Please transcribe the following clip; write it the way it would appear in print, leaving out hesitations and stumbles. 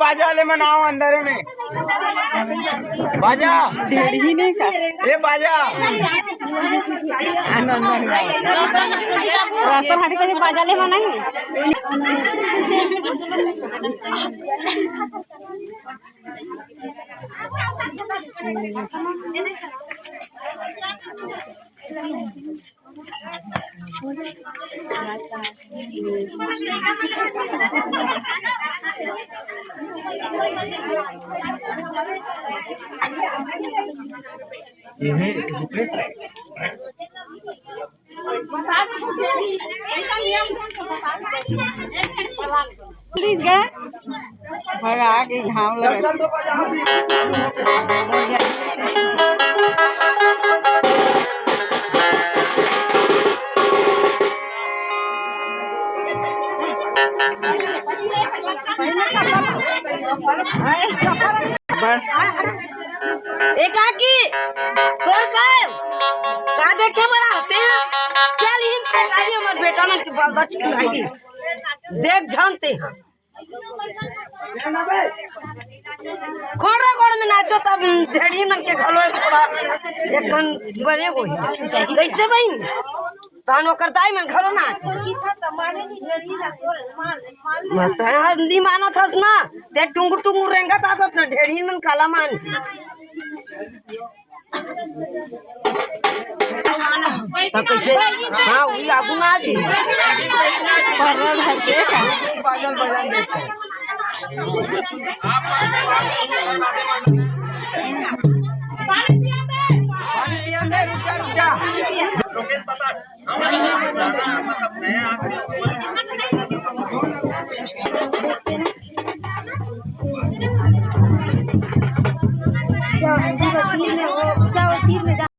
बाजा ले मनाओ अंदर में बाजा ही नहीं का ये बाजा रास्ता हाटी के बाजा ले मना है प्लीज गए भगा के घाव लगे एकाकी तोर का देखे बड़ा होते हैं चल हिम से गाड़ी हमर बेटा मन के बाल चिकाई देख जानते हैं खोड़ा गोड़ में नाचो तब ढेड़ी मन के घलो थोड़ा एक टन बने हो कैसे बहन तानो करताई मन घरो ना हिंदी माना थस ना ते टुंगु टुंगु रेंगा तासत ना ढेड़ी मन काला मान तो कैसे हाँ वही आगू ना दी परल है के का बाजल बजान देखते पानी पिया दे रुक जा लोकेश पता मतलब नया जाओ तीर में